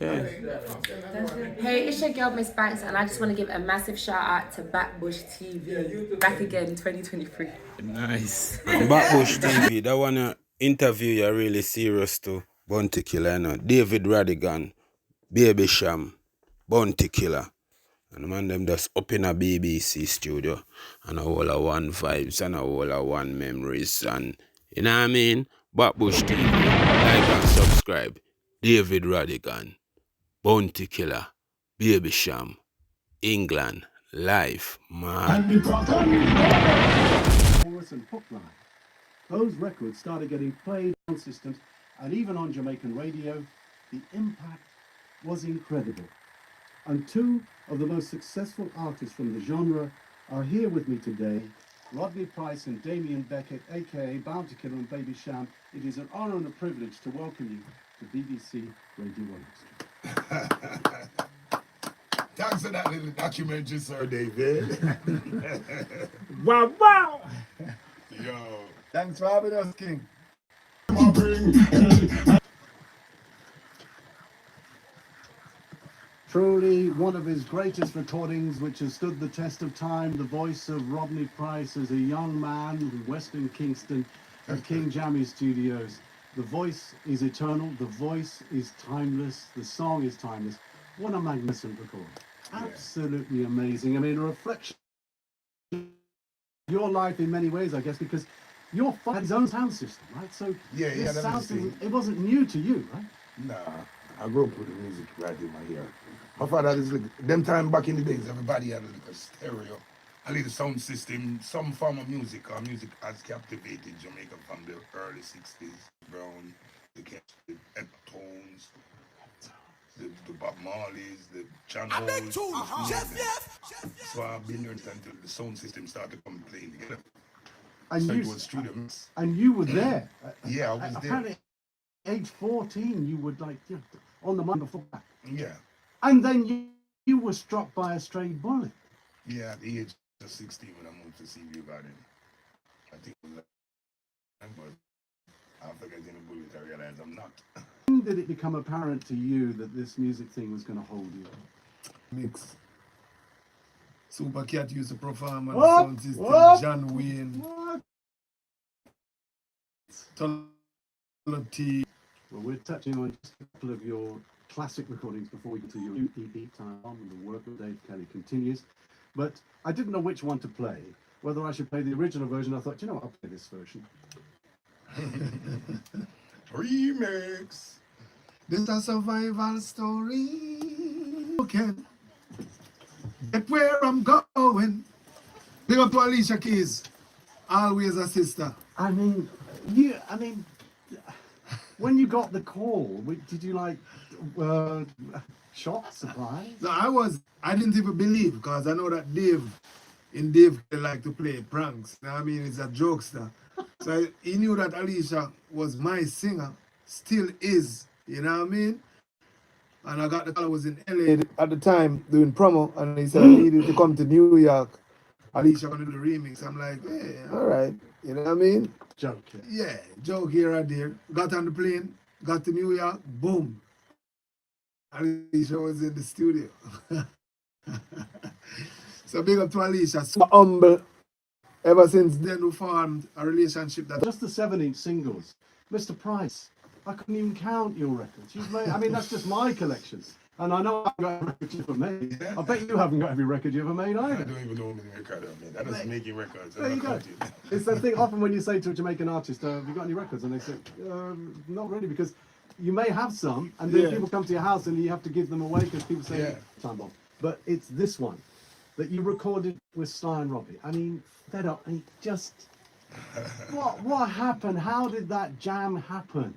Yeah. Hey, it's your girl Miss Banks, and I just want to give a massive shout out to Backbush TV. Back again, 2023. Nice. Backbush TV, that one interview you really serious to. Bounty Killer, you know. David Radigan, Baby Sham, Bounty Killer. And the man them just up in a BBC studio. And a whole of one vibes and a whole of one memories. And you know what I mean? Backbush TV. Like and subscribe. David Radigan, Bounty Killer, Baby Sham, England, live, man. Chorus and hook line. Those records started getting played on systems and even on Jamaican radio. The impact was incredible. And two of the most successful artists from the genre are here with me today, Rodney Price and Damien Beckett, aka Bounty Killer and Baby Sham. It is an honor and a privilege to welcome you to BBC Radio Orchestra. Thanks for that little documentary, Sir David. Wow, wow! Yo. Thanks for having us, King. Truly one of his greatest recordings, which has stood the test of time, the voice of Rodney Price as a young man in Western Kingston at King Jammy Studios. The voice is eternal, the voice is timeless, the song is timeless. What a magnificent recording. Absolutely amazing. I mean, a reflection of your life in many ways, I guess, because your father had his own sound system, right? So Yeah, this that sound was the system, thing. it wasn't new to you, right? Nah, I grew up with the music right in my ear. My father is like, them time back in the days, everybody had like a stereo, a little sound system, some form of music, or music has captivated Jamaica from the early 60s. Brown, the Eptones, the Bob Marleys, the John Holes. So I've been there until the sound system started coming playing together. And So you, it was through the mix. and you were there. Yeah, I was there. Apparently, age 14, you were like on the mind before that. Yeah. And then you were struck by a stray bullet. Yeah, at the age of 16 when I moved to Seaview Garden. I think it was like, but after getting a bullet, I realized I'm not. When did it become apparent to you that this music thing was going to hold you? Mix. Super Cat used to perform on What? the sound system. What? John Wayne. What? T. Well, we're touching on just a couple of your classic recordings before we get to your new EP, Time Bomb, and the work of Dave Kelly continues. But I didn't know which one to play, whether I should play the original version. I thought, you know what, I'll play this version. Remix. This is a survival story. Okay. Get where I'm going. Big up to Alicia Keys. Always a sister. I mean, when you got the call, did you like shocked, surprised? No, I didn't even believe because I know that Dave like to play pranks. You know what I mean? He's a jokester. So he knew that Alicia was my singer, still is. You know what I mean? And I got the call. I was in LA at the time doing promo, and he said I needed to come to New York. Alicia gonna do the remix. I'm like, hey, all right. You know what I mean? Joke. Yeah, joke here and there. Got on the plane, got to New York, boom. Alicia was in the studio. So big up to Alicia. So humble. Ever since then, we formed a relationship that. Just the 7-inch singles. Mr. Price, I couldn't even count your records. You've made, I mean, that's just my collection. And I know I've got every record you ever made. I bet you haven't got every record you ever made I either. don't even know how many records I've made. I just making records. There you go. It's the thing, often when you say to a Jamaican artist, have you got any records? And they say, not really, because you may have some, and then people come to your house and you have to give them away because people say, Time Bomb. But it's this one that you recorded with Sly and Robbie. I mean, fed up, and just, what happened? How did that jam happen?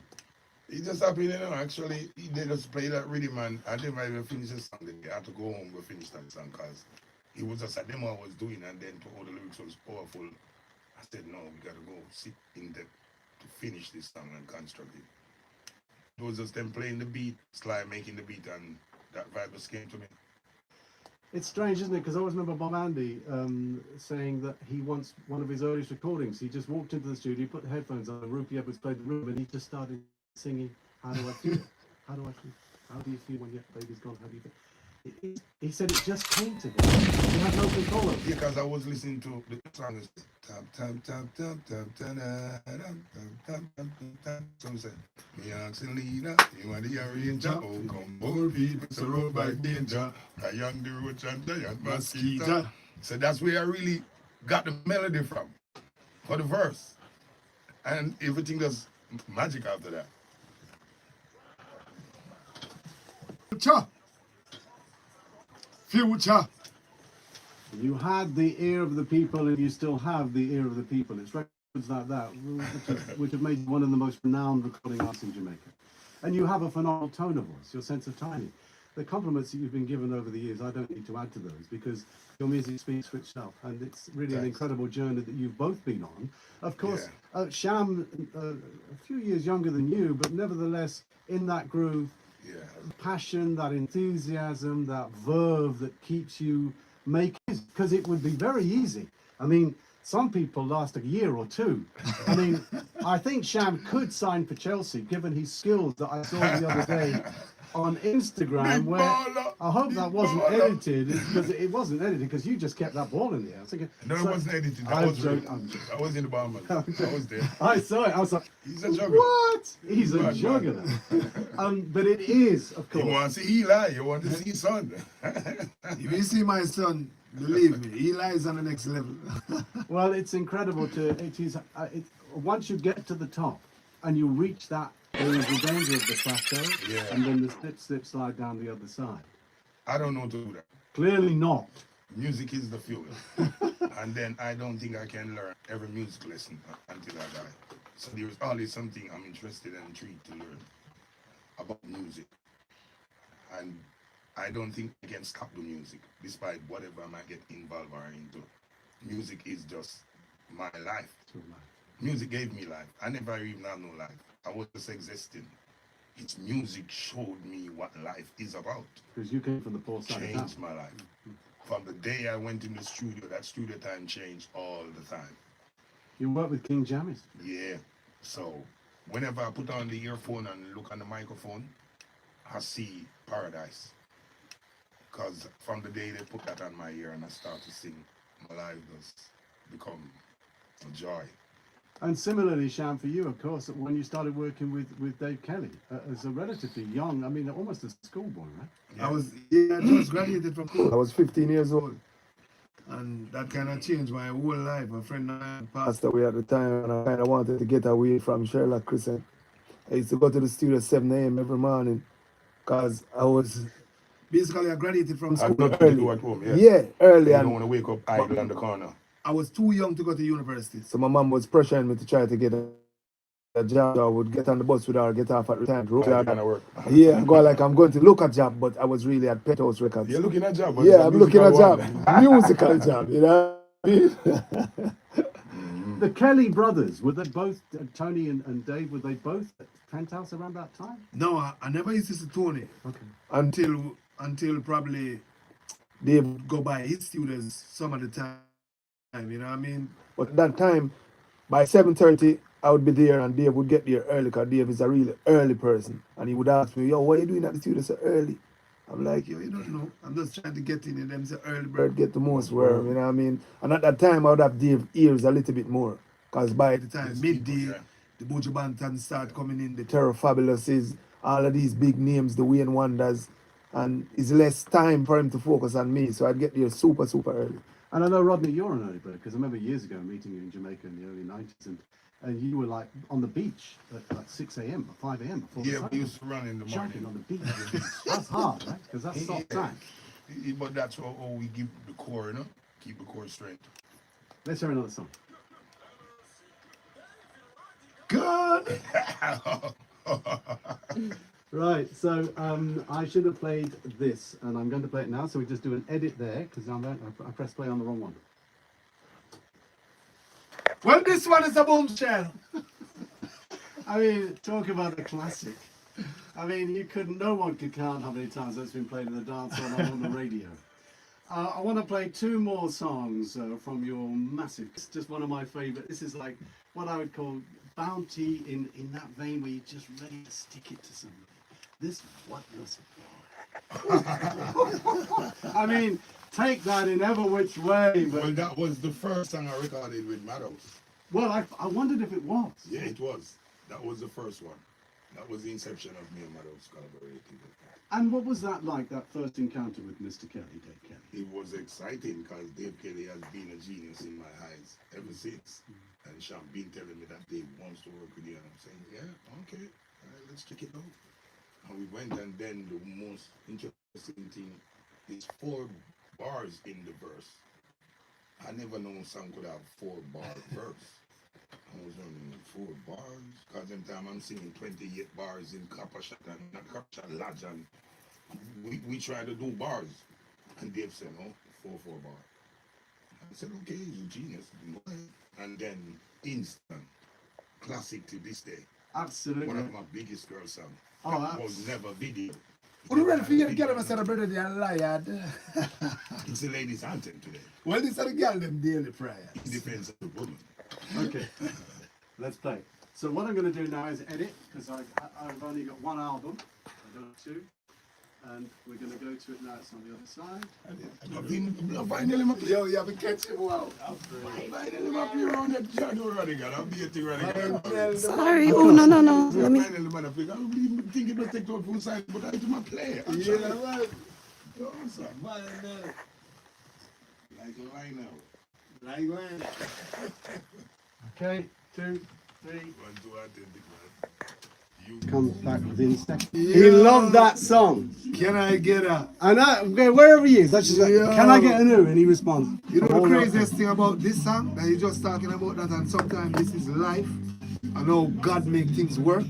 It just happened, you know, actually, they just play that rhythm, and I didn't even finish the song. They had to go home to finish that song because it was just a demo I was doing, and then to all the lyrics was powerful. I said, no, we got to go sit in depth to finish this song and construct it. It was just them playing the beat, Sly making the beat, and that vibe just came to me. It's strange, isn't it? Because I always remember Bob Andy saying that he wants one of his earliest recordings. He just walked into the studio, put the headphones on, and Rupie Edwards played the room, and he just started singing, how do I feel? How do I feel? How do you feel when your baby's gone? How do you feel? He said it just came to him. He had no control over it. Yeah, because I was listening to the song. Tap, tap, tap, tap, tap, tap, tap, tap, tap, tap, tap. Some said, me and Selena, you are the arranger. Oh, come more people, surrounded by danger. A young the roach and giant mosquito. So that's where I really got the melody from, for the verse. And everything does magic after that. Future. You had the ear of the people, and you still have the ear of the people. It's records like that, which have made you one of the most renowned recording artists in Jamaica. And you have a phenomenal tone of voice, your sense of timing. The compliments that you've been given over the years, I don't need to add to those, because your music speaks for itself, and it's really an incredible journey that you've both been on. Of course, Sham, a few years younger than you, but nevertheless in that groove, passion, that enthusiasm, that verve that keeps you making, because it would be very easy. I mean, some people last a year or two. I mean, I think Sham could sign for Chelsea, given his skills that I saw the other day on Instagram, where I hope that wasn't edited, because it wasn't edited, because you just kept that ball in the air. I was thinking, No, it wasn't edited. That was real. I was in the barman. I was there. I saw it. I was like, he's a juggler. What? He's a juggler. But it is, of course. You want to see Eli, you want to see son. If you see my son, believe me, Eli is on the next level. Well, it's incredible once you get to the top and you reach that, there is the danger of the plateau, and then the slip slide down the other side. I don't know to do that. Clearly not. Music is the fuel. And then I don't think I can learn every music lesson until I die. So there's always something I'm interested and intrigued to learn about music. And I don't think I can stop the music, despite whatever I might get involved or into. Music is just my life. Music gave me life. I never even had no life. I was just existing. Its music showed me what life is about. Because you came from the poor side of town. Changed my life. From the day I went in the studio, that studio time changed all the time. You worked with King Jammies. Yeah. So whenever I put on the earphone and look on the microphone, I see paradise. Because from the day they put that on my ear and I start to sing, my life does become a joy. And similarly, Sham, for you, of course, when you started working with Dave Kelly as a relatively young, I mean, almost a schoolboy, right? Yeah. I just graduated from school. I was 15 years old. And that kind of changed my whole life. A friend of mine passed away at the time, and I kind of wanted to get away from Sherlock Crescent. I used to go to the studio at 7 a.m. every morning, because I was... Basically, I graduated from school early. At home, early. You don't want to wake up idle on the corner. I was too young to go to university. So my mom was pressuring me to try to get a job. I would get on the bus with her, get off at the time. Yeah, go like I'm going to look at job, but I was really at Pethouse Records. You're looking at job? Yeah, I'm looking at job. Musical job, you know? The Kelly brothers, were they both, Tony and Dave, were they both at Penthouse around that time? No, I never used to see Tony. Okay. Until probably they would go by his students some of the time, you know what I mean? But at that time, by 7:30, I would be there and Dave would get there early, because Dave is a really early person. And he would ask me, yo, what are you doing at the studio so early? I'm like, yo, you don't know. I'm just trying to get in, and them say early bird get the most worm, you know what I mean? And at that time, I would have Dave ears a little bit more, because by the time midday, the Buju Banton start coming in, the Terror Fabulouses, all of these big names, the Wayne Wonders, and it's less time for him to focus on me, so I'd get there super, super early. And I know, Rodney, you're an early bird, because I remember years ago meeting you in Jamaica in the early 90s, and you were like on the beach at like 6 a.m. or 5 a.m. before the sun. We used to run in the morning. Jumping on the beach. That's hard, right? Because that's soft track. But that's how we give the core, you know? Keep the core straight. Let's hear another song. Good! Right, so I should have played this, and I'm going to play it now, so we just do an edit there, because I pressed play on the wrong one. Well, this one is a bombshell. I mean, talk about a classic. I mean, no one could count how many times that's been played in the dance hall or on the radio. I want to play two more songs from your massive, it's just one of my favorite. This is like what I would call bounty in that vein where you're just ready to stick it to somebody. this wondrous. I mean, take that in every which way. But, Well, that was the first song I recorded with Meadows. well, I wondered if it was. Yeah, it was. That was the first one. That was the inception of me and Meadows collaborating. And what was that like, that first encounter with Mr. Kelly, Dave Kelly? It was exciting because Dave Kelly has been a genius in my eyes ever since. And Sean been telling me that Dave wants to work with you, and I'm saying, yeah, okay, all right, let's check it out. And we went, and then the most interesting thing is 4 bars in the verse. I never known a song could have 4-bar verse. I was running 4 bars, because in time I'm singing 28 bars in Copper Shot and not Copper Shot Lodge, and we try to do bars. And Dave said, no, 4 bars. I said, okay, you're a genius. And then instant classic to this day. Absolutely. One of my biggest girl songs. Oh, that was never video. Are you ready for you to get them celebrated the Lion? It's the ladies' anthem today. Well, this are the girl them daily prayers. It depends on the woman. Okay, let's play. So what I'm going to do now is edit, because I've only got 1 album. I don't have 2. And we're going to go to it now. It's on the other side. I'm finding him up here. Yo, you have to catch him wow. I'm finding him up here on that shadow radigan. I'm beating radigan. Sorry. Oh, no. Let me. I'm finding the man up here. I don't even think it will take to a full side, but I do my play. Yeah, man. Awesome. Like a line out. Like man. Okay, 2, 3. 1, 2, authentic, man. You Comes back within seconds. Yeah. He loved that song. Can I get a? And okay, wherever he is, that's just like, Yeah. can I get a new? And he responds. You know the "Hold up." craziest thing about this song? That you're just talking about that, and sometimes this is life. I know God make things work.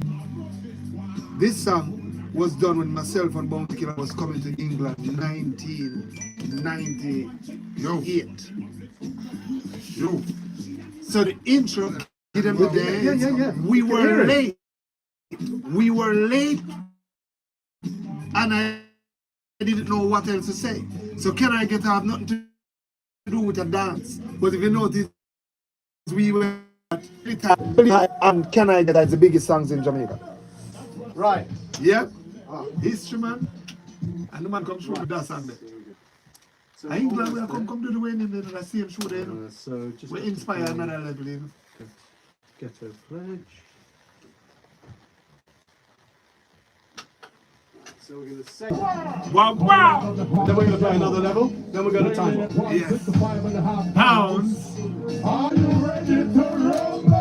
This song was done when myself and Bounty Killer was coming to England in 1998. Yo. So the intro, get them the dance. Yeah. We Can hear were it. late. We were late, and I didn't know what else to say. So can I get have nothing to do with a dance? But if you notice, we were and Can I Get That's the biggest songs in Jamaica. Right. Yeah, history man, and the man comes through with that song there. So I ain't glad we almost come to the wedding in the same show there. there. So just We inspire another level, you know. Ghetto Pledge. So we're going to say. Wow, wow! Then we're going to play another level. Then we're going to time it. Yeah. Pounds. Are you ready to rumble?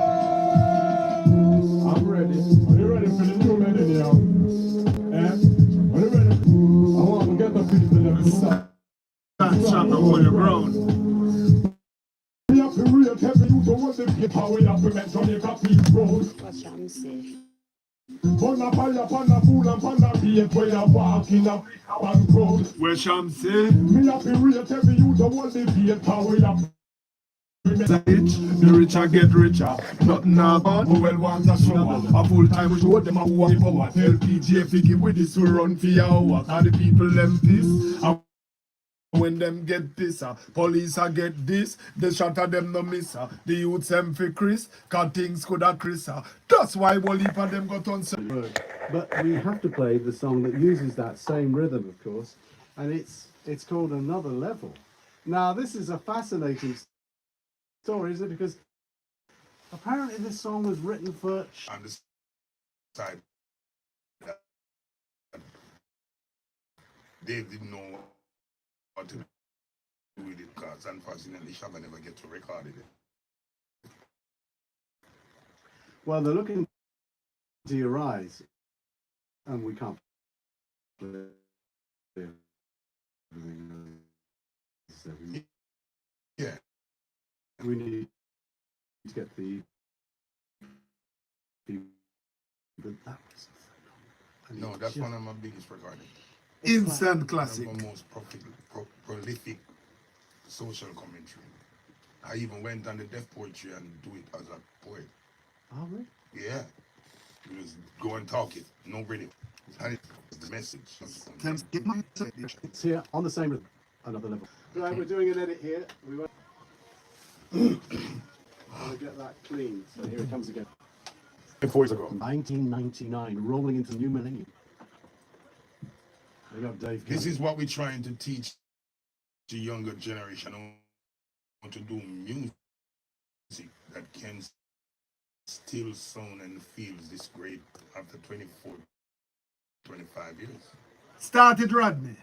I'm ready. Are you ready for the new millennium? Eh? Are you ready? I want to get the people in the sun. Stand strong and hold your ground. We have to real tell you to what the get how we have to make Jamaica people. Watch out, I'm safe. Pon a fire, pon a fool, and pon a beat where you walk in a one crowd. Where Sham say? Me have to real tell you to what the get how we have. The richer get richer. Nothing about who well want a show. A full time show them a walk power. Tell PJ figure with this we run for your hour. Cause the people them piss. And when them get this, police get this. They shot at them no miss. The youths them for Chris. Cause things could have Chris. That's why one heap of them got on. But we have to play the song that uses that same rhythm, of course, and it's called Another Level. Now, this is a fascinating story, is it? Because apparently this song was written for. On the side. Dave didn't know what to do with it because unfortunately Shaka never get to record it. Well, they're looking into your eyes, and we can't. Yeah. We need to get the. But that was No, that's one of my biggest recordings. Instant classic. One of my most prolific social commentary. I even went on the deaf poetry and do it as a poet. Oh, really? Yeah. You just go and talk it. No rhythm. And it's the message. It's here on the same rhythm. Another level. Right, we're doing an edit here. We want to get that clean. So here it comes again. 4 years ago. 1999, rolling into the new millennium. Big up Dave This Kelly. is what we're trying to teach the younger generation how to do music that can still sound and feels this great after 24, 25 years. Started Rodney.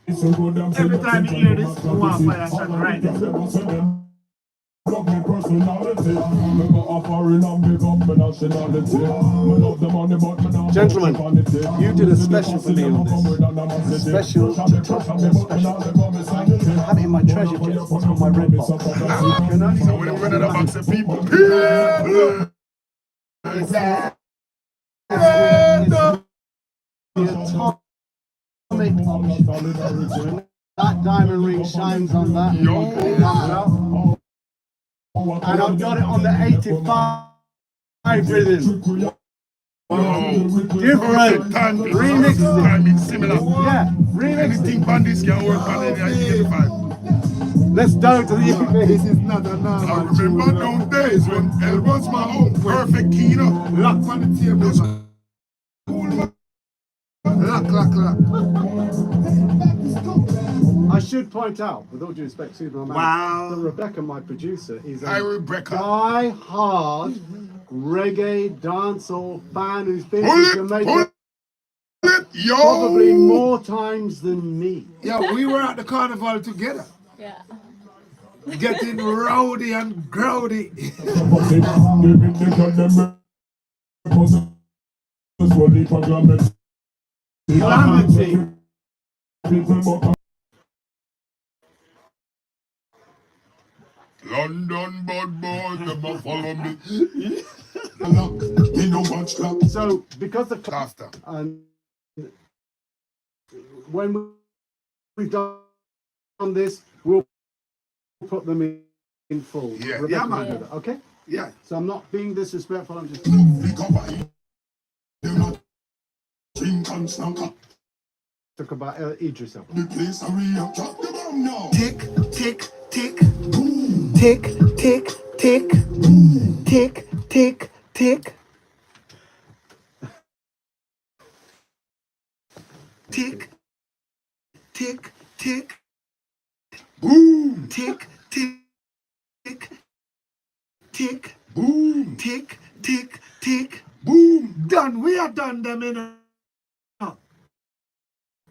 Every time you hear this, you want to fire shot right there. Love me personality. Me got a foreign and big up my nationality. Me love the money but me not Gentlemen, vanity. you did a special for me on this. Special to top the special. I even have it in my treasure chest. It's on my red box. Can only So we're running a box of people. Atomic option. That diamond ring shines on that. Yo. And I've got it on the 85 rhythm. Different remixes. Timing similar. Yeah, remixes. Anything bandits can work on it. 85. Let's down to the This is not a I normal remember those days when L was my own perfect key, you know. Lock on the table, man. Cool, man. Lock. I should point out, with all due respect to Superman, Wow. that Rebecca, my producer, is Hi, a Rebecca. die-hard reggae dancehall fan who's been Pull to it, Jamaica pull it, yo. probably more times than me. Yeah, we were at the carnival together. Yeah. Getting rowdy and growdy. Calamity. London bad boy, never follow me. So, because the After. and when we've done this, we'll put them in full. Yeah. Rebecca Yeah, will man. do that, okay? Yeah. So I'm not being disrespectful. I'm just talk about Idris Elba. Tick, tick, tick. Tick, tick, tick. Tick, tick, tick. Tick, tick, tick. Boom, Tick, tick, tick. Tick, boom, tick, tick, tick. boom. Done. We are done them in.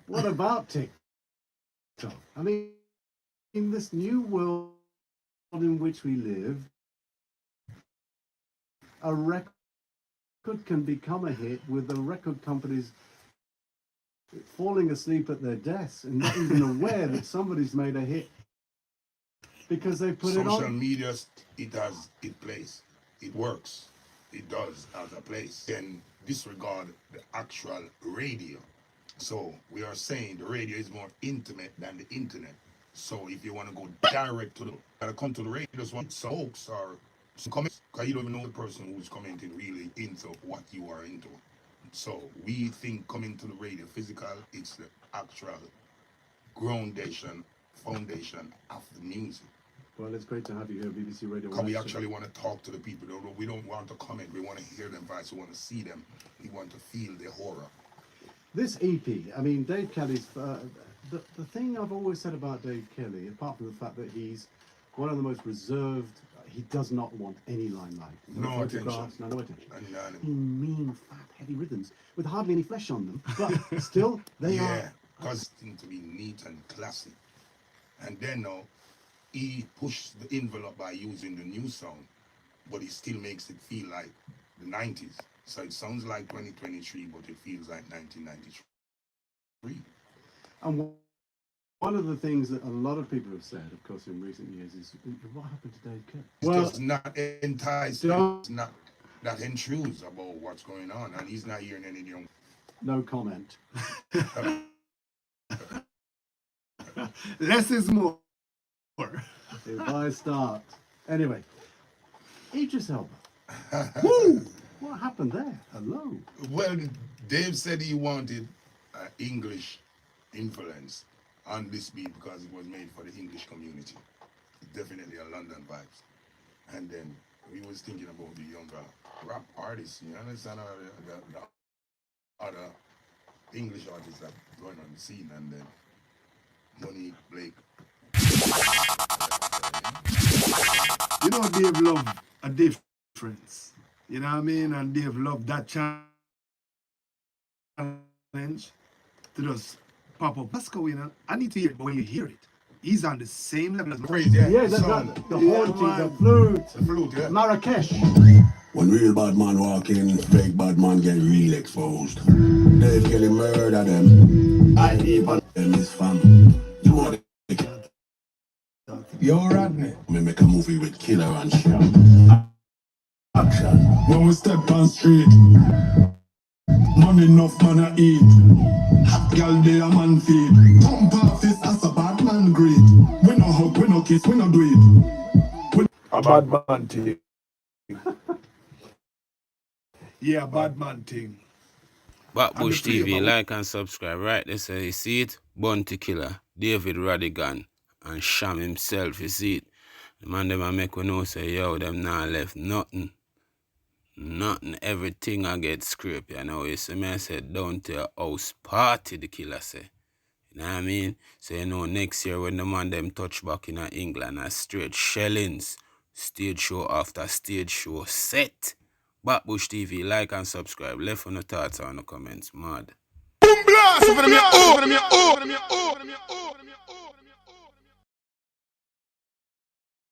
What about TikTok? I mean, in this new world in which we live, a record can become a hit with the record companies falling asleep at their desks and not even aware that somebody's made a hit because they put it Social on. media, it has its place. It works. It does have a place. Then disregard the actual radio. So we are saying the radio is more intimate than the internet. So if you want to go direct to the, gotta come to the radio, just want some hoax or some comments, because you don't even know the person who's commenting really into what you are into. So we think coming to the radio physical, it's the actual foundation of the music. Well, it's great to have you here, BBC Radio. Because we actually want to talk to the people. We don't want to comment. We want to hear them voice. We want to see them. We want to feel their horror. This EP, I mean, Dave Kelly's, the thing I've always said about Dave Kelly, apart from the fact that he's one of the most reserved, he does not want any limelight. No photographs, attention. No attention. And none. Mean, fat, heavy rhythms with hardly any flesh on them, but still, they Yeah, are. because it to be neat and classy. And then now, he pushed the envelope by using the new sound, but he still makes it feel like the 90s. So it sounds like 2023, but it feels like 1993. And one of the things that a lot of people have said, of course, in recent years is, what happened to Dave Kelly? It's Well, just not enticing. don't- It's not that enthused about what's going on, and he's not hearing any young. no comment. Less is more. If I start. Anyway, Idris Elba. Woo! What happened there? Hello. Well, Dave said he wanted English influence on this beat because it was made for the English community. definitely a London vibes. And then we was thinking about the younger rap artists, you understand, the other English artists that going on the scene, and then Monique, Blake. You know, Dave love a difference. You know what I mean? And Dave love that challenge to just pop up. Let's go, you know. I need to hear it, but when you hear it, he's on the same level as Crazy, yeah. Yeah, the sound. the haunting, the flute, The flute, yeah. Marrakesh. When real bad man walk in, fake bad man get real exposed. They getting murder them. I even them is fam. You know what? Yo, Rodney. Me make a movie with killer and shit. Action. When we step on street, money enough man I eat. Hot girl they a man feed. Pump off this as a bad man greet. We no hug, we no kiss, we no do it. a bad man thing. Yeah, bad man thing. Backbush And the TV, flavor. like and subscribe. Right, this you see it? Bounty Killer, David Radigan, and Sham himself, you see it? The man them a make we know say, yo, them not left nothing. Nothing, everything I get scraped, you know. You see me, I said, down to a house party, the killer say. You know what I mean? So, you know, next year when the man them touch back in England, a straight shellings, stage show after stage show set. Backbush TV, like and subscribe. Left on the thoughts or in the comments. Mad. Boom blast! Over them, your